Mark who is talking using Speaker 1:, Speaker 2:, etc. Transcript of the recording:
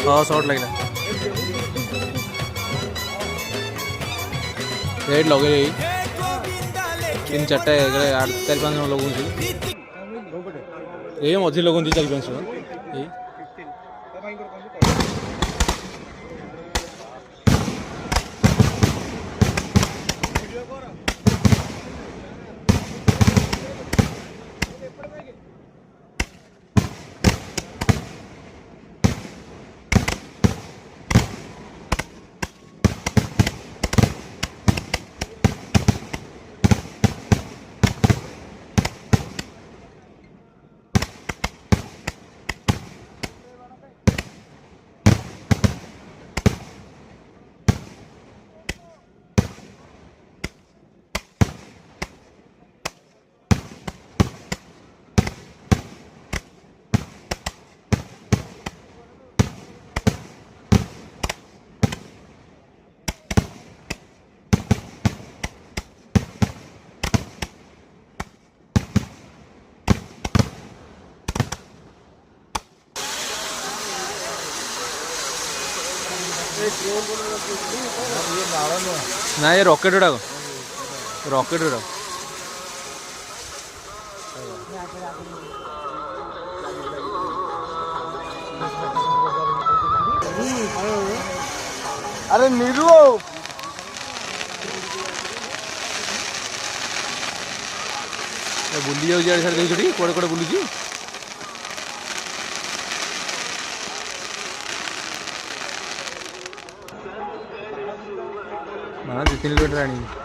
Speaker 1: हाँ शॉर्ट लगला रेड लगे तीन चार्टा 4-5 जन लगुच ये मझे लगुच 4-5 जन ना ये रॉकेट उड़ा रॉकेट उड़ा
Speaker 2: अरे नीरू
Speaker 1: बुली जाऊँ देखी कड़े कड़े बुलूची हाँ 2-3 किलोमीटर आनी